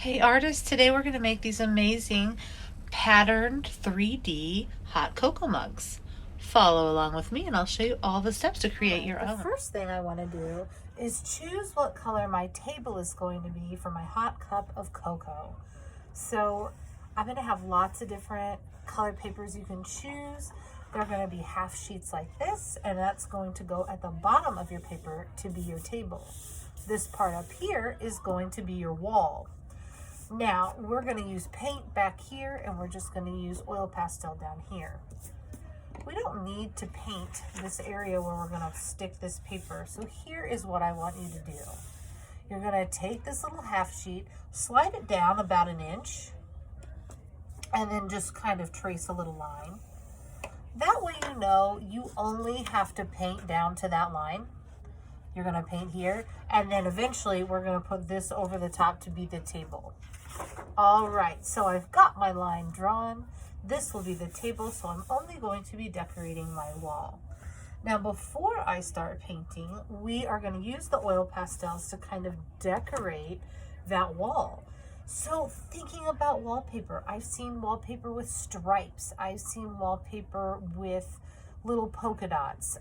Hey artists, today we're going to make these amazing patterned 3D hot cocoa mugs. Follow along with me and I'll show you all the steps to create your own. The first thing I want to do is choose what color my table is going to be for my hot cup of cocoa. So I'm going to have lots of different color papers you can choose. They're going to be half sheets like this, and that's going to go at the bottom of your paper to be your table. This part up here is going to be your wall. Now we're going to use paint back here, and we're just going to use oil pastel down here. We don't need to paint this area where we're going to stick this paper. So here is what I want you to do. You're going to take this little half sheet, slide it down about an inch, and then just kind of trace a little line. That way you know you only have to paint down to that line. You're going to paint here, and then eventually we're going to put this over the top to be the table. All right, so I've got my line drawn. This will be the table, so I'm only going to be decorating my wall. Now, before I start painting, we are going to use the oil pastels to kind of decorate that wall. So thinking about wallpaper, I've seen wallpaper with stripes. I've seen wallpaper with little polka dots,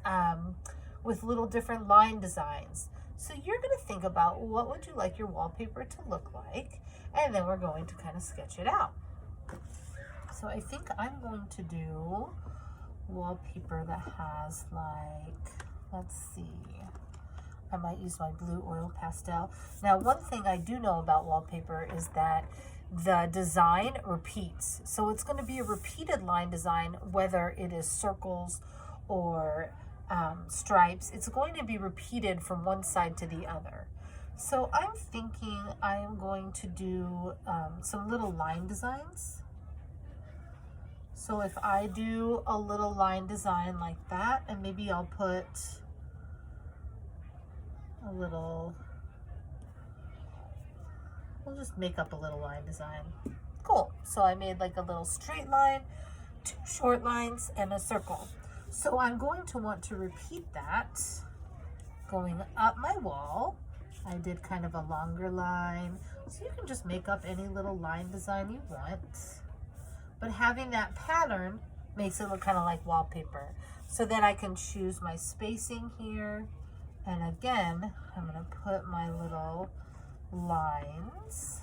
with little different line designs. So you're going to think about what would you like your wallpaper to look like, and then we're going to kind of sketch it out. So I think I'm going to do wallpaper that has let's see, I might use my blue oil pastel. Now, one thing I do know about wallpaper is that the design repeats. So it's going to be a repeated line design, whether it is circles or stripes. It's going to be repeated from one side to the other. So I'm thinking I am going to do some little line designs. So if I do a little line design like that, and maybe I'll put a little, we'll just make up a little line design. Cool. So I made like a little straight line, two short lines, and a circle. So I'm going to want to repeat that going up my wall. I did kind of a longer line. So you can just make up any little line design you want. But having that pattern makes it look kind of like wallpaper. So then I can choose my spacing here. And again, I'm going to put my little lines.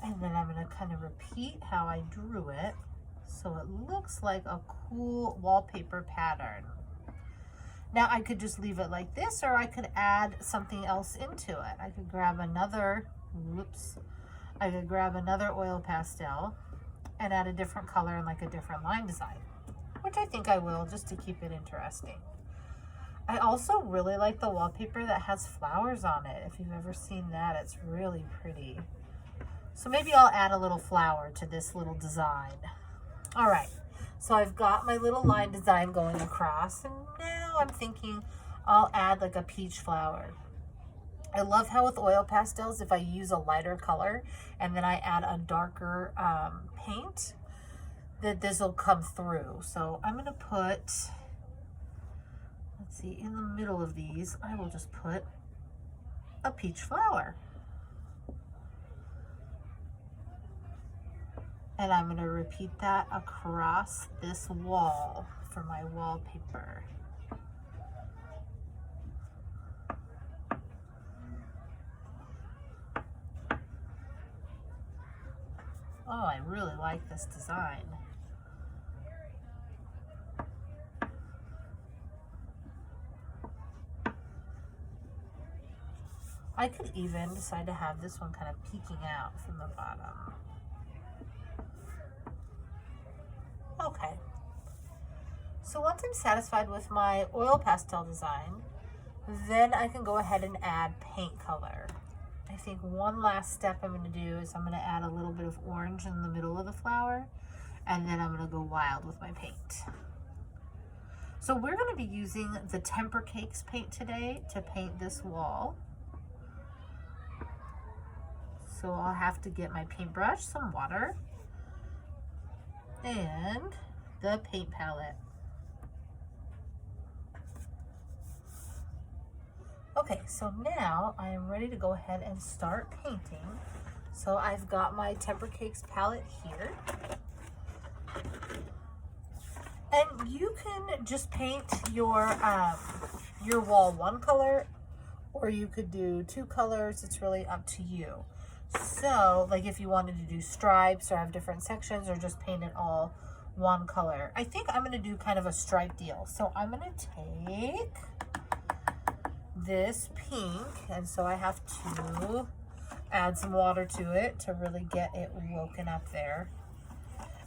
And then I'm going to kind of repeat how I drew it, so it looks like a cool wallpaper pattern. Now I could just leave it like this, or I could add something else into it. I could grab another, I could grab another oil pastel and add a different color and like a different line design, which I think I will, just to keep it interesting. I also really like the wallpaper that has flowers on it. If you've ever seen that, it's really pretty. So maybe I'll add a little flower to this little design. All right, so I've got my little line design going across, and now I'm thinking I'll add like a peach flower. I love how with oil pastels, if I use a lighter color and then I add a darker paint, that this will come through. So I'm gonna put, let's see, in the middle of these, I will just put a peach flower. And I'm going to repeat that across this wall for my wallpaper. Oh, I really like this design. I could even decide to have this one kind of peeking out from the bottom. Okay, so once I'm satisfied with my oil pastel design, then I can go ahead and add paint color. I think one last step I'm going to do is I'm going to add a little bit of orange in the middle of the flower, and then I'm going to go wild with my paint. So we're going to be using the Temper Cakes paint today to paint this wall. So I'll have to get my paintbrush, some water, and the paint palette. Okay, so now I am ready to go ahead and start painting. So I've got my Temper Cakes palette here. And you can just paint your wall one color, or you could do two colors. It's really up to you. So, like if you wanted to do stripes or have different sections, or just paint it all one color. I think I'm gonna do kind of a stripe deal. So I'm gonna take this pink, and so I have to add some water to it to really get it woken up there.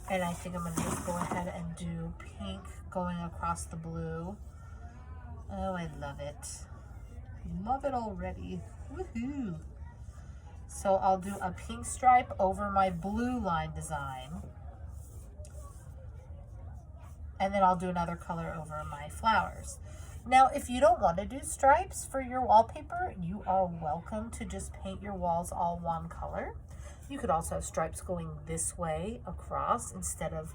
And I think I'm gonna just go ahead and do pink going across the blue. Oh, I love it. Love it already. Woohoo! So I'll do a pink stripe over my blue line design. And then I'll do another color over my flowers. Now, if you don't want to do stripes for your wallpaper, you are welcome to just paint your walls all one color. You could also have stripes going this way across instead of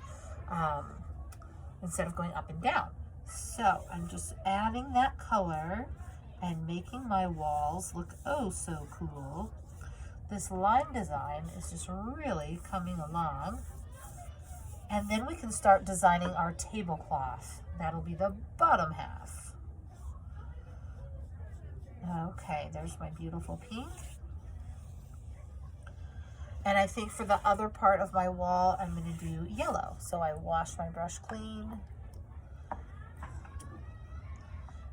going up and down. So I'm just adding that color and making my walls look oh so cool. This line design is just really coming along. And then we can start designing our tablecloth. That'll be the bottom half. Okay, there's my beautiful pink. And I think for the other part of my wall, I'm going to do yellow. So I wash my brush clean.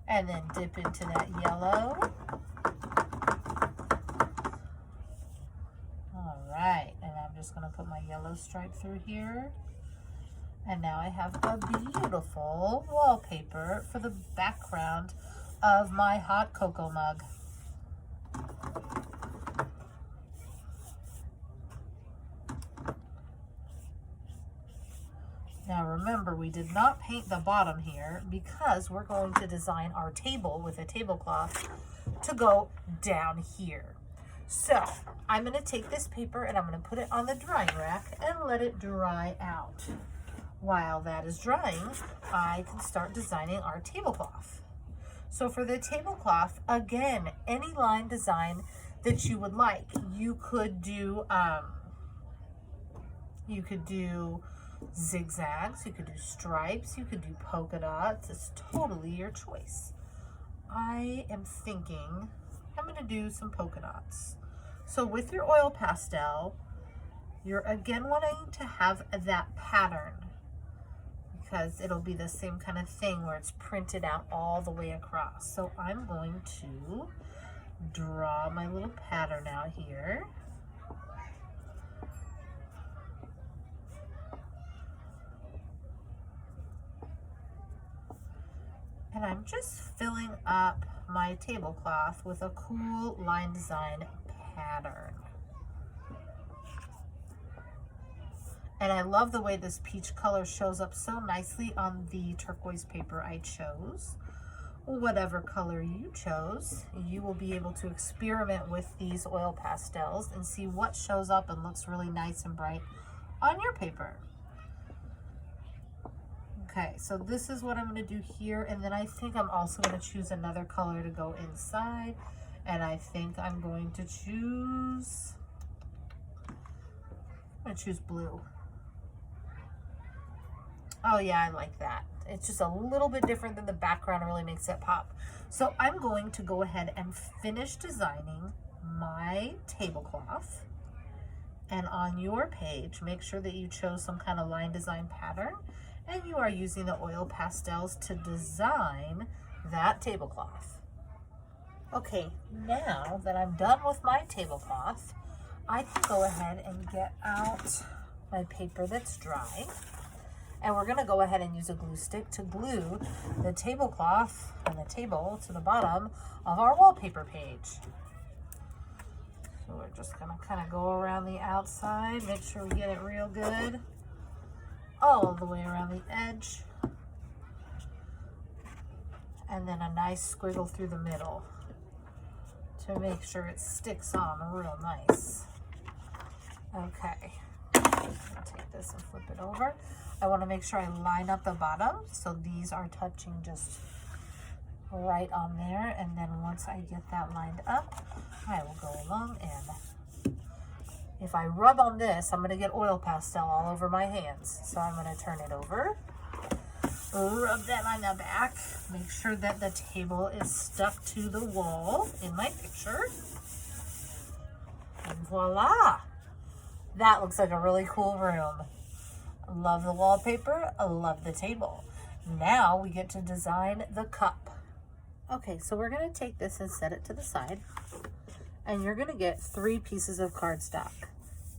And then dip into that yellow. All right, and I'm just going to put my yellow stripe through here. And now I have a beautiful wallpaper for the background of my hot cocoa mug. Now remember, we did not paint the bottom here because we're going to design our table with a tablecloth to go down here. So I'm going to take this paper and I'm going to put it on the drying rack and let it dry out. While that is drying, I can start designing our tablecloth. So for the tablecloth, again, any line design that you would like. You could do zigzags, you could do stripes, you could do polka dots. It's totally your choice. I am thinking I'm going to do some polka dots. So with your oil pastel, you're again wanting to have that pattern, because it'll be the same kind of thing where it's printed out all the way across. So I'm going to draw my little pattern out here. And I'm just filling up my tablecloth with a cool line design pattern. And I love the way this peach color shows up so nicely on the turquoise paper I chose. Whatever color you chose, you will be able to experiment with these oil pastels and see what shows up and looks really nice and bright on your paper. Okay, so this is what I'm going to do here, and then I think I'm also going to choose another color to go inside, and I think I'm going to choose blue. Oh yeah, I like that. It's just a little bit different than the background, really makes it pop. So I'm going to go ahead and finish designing my tablecloth. And on your page, make sure that you chose some kind of line design pattern, and you are using the oil pastels to design that tablecloth. Okay, now that I'm done with my tablecloth, I can go ahead and get out my paper that's dry. And we're gonna go ahead and use a glue stick to glue the tablecloth and the table to the bottom of our wallpaper page. So we're just gonna kind of go around the outside, make sure we get it real good, all the way around the edge. And then a nice squiggle through the middle to make sure it sticks on real nice. Okay. Take this and flip it over. I want to make sure I line up the bottom so these are touching just right on there, and then once I get that lined up, I will go along, and if I rub on this, I'm going to get oil pastel all over my hands. So I'm going to turn it over, rub that on the back, make sure that the table is stuck to the wall in my picture, and voila! That looks like a really cool room. Love the wallpaper, I love the table. Now we get to design the cup. Okay, so we're going to take this and set it to the side, and you're going to get 3 pieces of cardstock,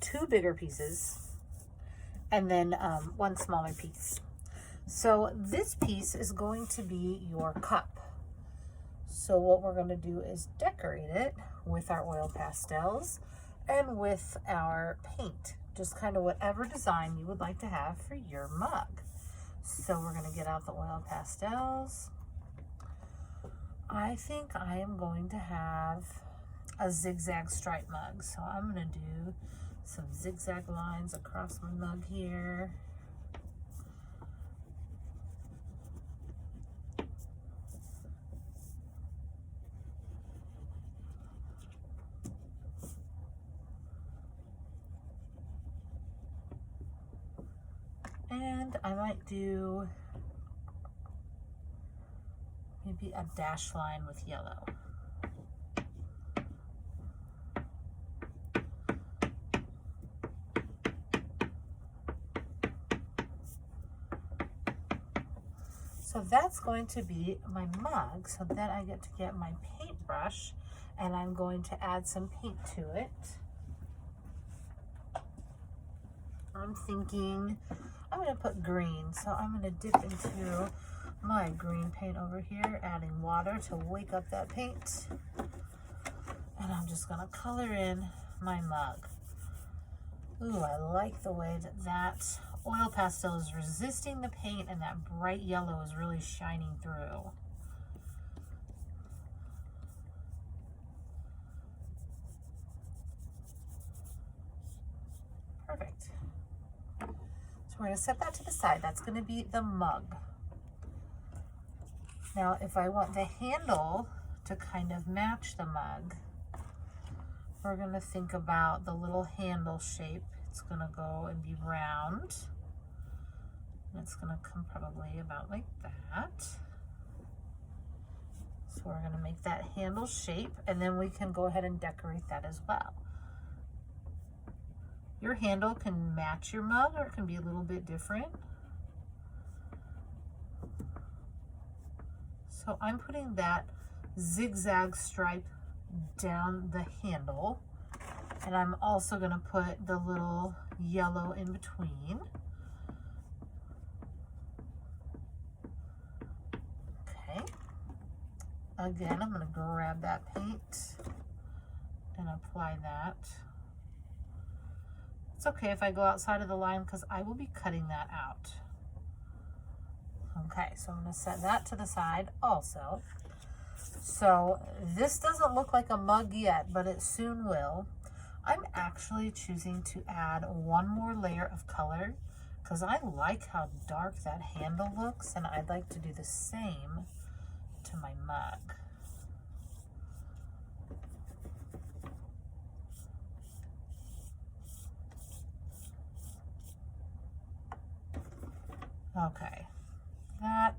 2 bigger pieces, and then 1 smaller piece. So this piece is going to be your cup. So what we're going to do is decorate it with our oil pastels and with our paint, just kind of whatever design you would like to have for your mug. So we're going to get out the oil pastels. I think I am going to have a zigzag stripe mug. So I'm going to do some zigzag lines across my mug here. And I might do maybe a dash line with yellow. So that's going to be my mug. So then I get to get my paintbrush and I'm going to add some paint to it. I'm thinking I'm going to put green. So I'm going to dip into my green paint over here, adding water to wake up that paint. And I'm just going to color in my mug. Ooh, I like the way that that oil pastel is resisting the paint and that bright yellow is really shining through. Perfect. So we're going to set that to the side. That's going to be the mug. Now, if I want the handle to kind of match the mug, we're going to think about the little handle shape. It's going to go and be round. And it's going to come probably about like that. So we're going to make that handle shape, and then we can go ahead and decorate that as well. Your handle can match your mug, or it can be a little bit different. So I'm putting that zigzag stripe down the handle, and I'm also going to put the little yellow in between. Okay. Again, I'm going to grab that paint and apply that. It's okay if I go outside of the line because I will be cutting that out. Okay, so I'm going to set that to the side also. So this doesn't look like a mug yet, but it soon will. I'm actually choosing to add 1 more layer of color because I like how dark that handle looks, and I'd like to do the same to my mug. Okay, that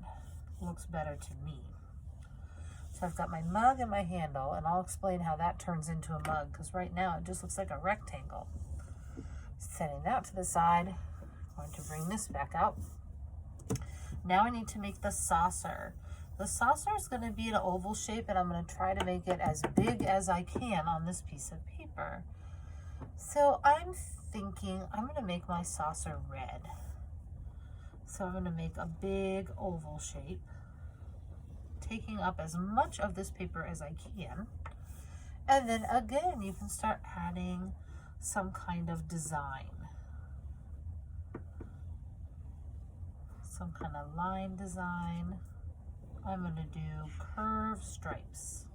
looks better to me. So I've got my mug and my handle, and I'll explain how that turns into a mug because right now it just looks like a rectangle. Setting that to the side, I'm going to bring this back out. Now I need to make the saucer. The saucer is going to be an oval shape, and I'm going to try to make it as big as I can on this piece of paper. So I'm thinking I'm going to make my saucer red. So I'm going to make a big oval shape, taking up as much of this paper as I can. And then again, you can start adding some kind of design. Some kind of line design. I'm going to do curved stripes.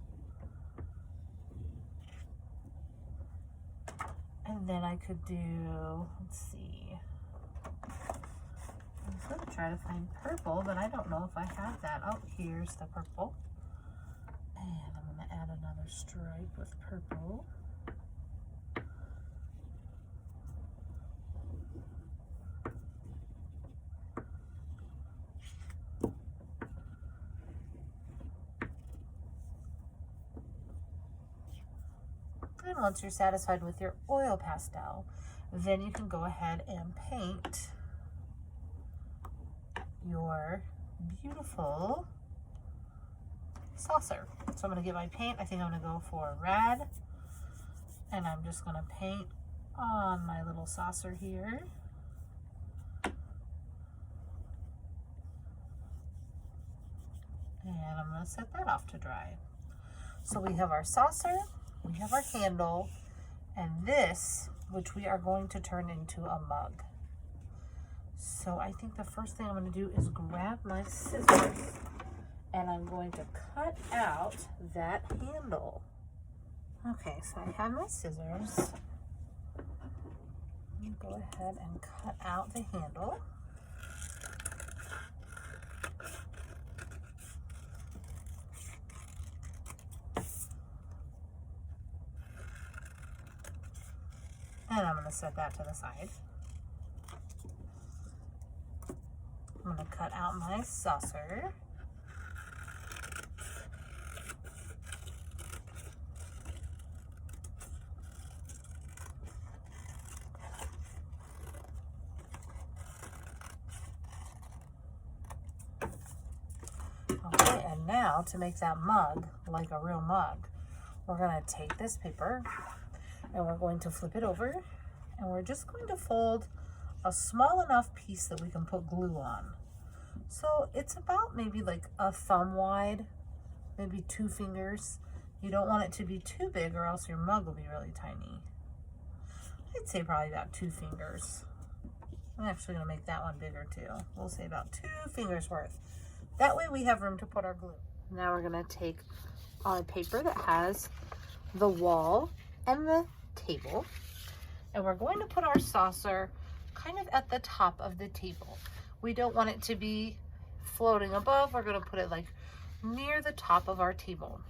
And then I could do, let's see, I'm going to try to find purple, but I don't know if I have that. Oh, here's the purple. And I'm going to add another stripe with purple. And once you're satisfied with your oil pastel, then you can go ahead and paint your beautiful saucer. So I'm going to get my paint. I think I'm going to go for red. And I'm just going to paint on my little saucer here. And I'm going to set that off to dry. So we have our saucer, we have our handle, and this, which we are going to turn into a mug. So I think the first thing I'm going to do is grab my scissors, and I'm going to cut out that handle. Okay, so I have my scissors. I'm going to go ahead and cut out the handle. And I'm going to set that to the side. I'm going to cut out my saucer. Okay, and now to make that mug like a real mug, we're going to take this paper and we're going to flip it over, and we're just going to fold a small enough piece that we can put glue on. So it's about maybe like a thumb wide, maybe 2 fingers. You don't want it to be too big or else your mug will be really tiny. I'd say probably about 2 fingers. I'm actually going to make that one bigger too. We'll say about 2 fingers worth. That way we have room to put our glue. Now we're going to take our paper that has the wall and the table, and we're going to put our saucer kind of at the top of the table. We don't want it to be floating above. We're going to put it like near the top of our table.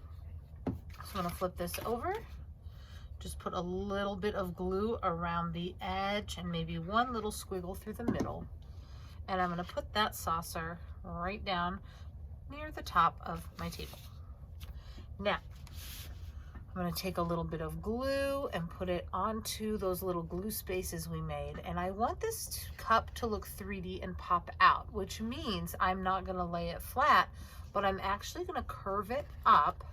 So I'm going to flip this over, just put a little bit of glue around the edge and maybe one little squiggle through the middle, and I'm going to put that saucer right down near the top of my table. Now I'm going to take a little bit of glue and put it onto those little glue spaces we made. And I want this cup to look 3D and pop out, which means I'm not going to lay it flat, but I'm actually going to curve it up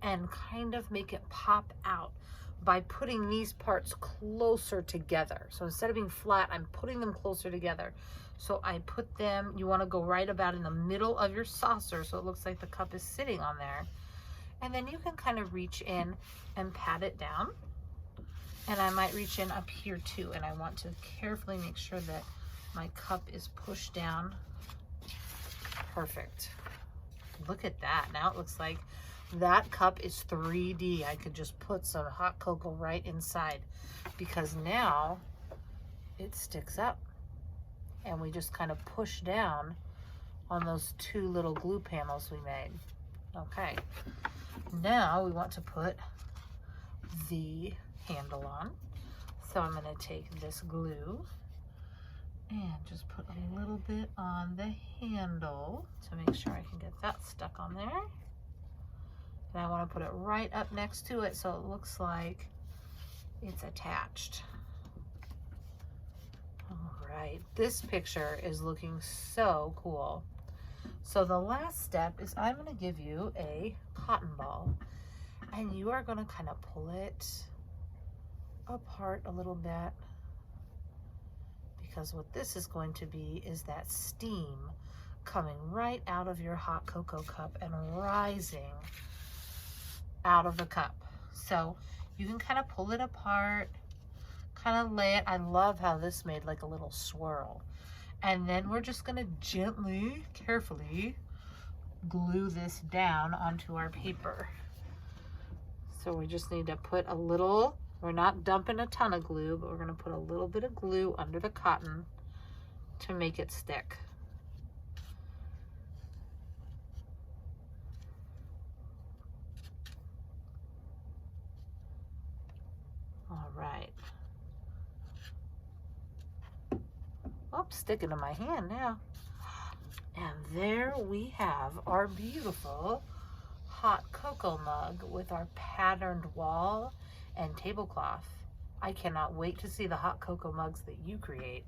and kind of make it pop out by putting these parts closer together. So instead of being flat, I'm putting them closer together. So I put them, you want to go right about in the middle of your saucer so it looks like the cup is sitting on there. And then you can kind of reach in and pat it down. And I might reach in up here too. And I want to carefully make sure that my cup is pushed down. Perfect. Look at that. Now it looks like that cup is 3D. I could just put some hot cocoa right inside because now it sticks up. And we just kind of push down on those 2 little glue panels we made. Okay. Now we want to put the handle on. So I'm going to take this glue and just put a little bit on the handle to make sure I can get that stuck on there. And I want to put it right up next to it so it looks like it's attached. All right, this picture is looking so cool. So the last step is I'm going to give you a cotton ball, and you are going to kind of pull it apart a little bit, because what this is going to be is that steam coming right out of your hot cocoa cup and rising out of the cup. So you can kind of pull it apart, kind of lay it. I love how this made like a little swirl. And then we're just going to gently, carefully glue this down onto our paper. So we just need to put a little, we're not dumping a ton of glue, but we're going to put a little bit of glue under the cotton to make it stick. All right. Oh, sticking to my hand now. And there we have our beautiful hot cocoa mug with our patterned wall and tablecloth. I cannot wait to see the hot cocoa mugs that you create.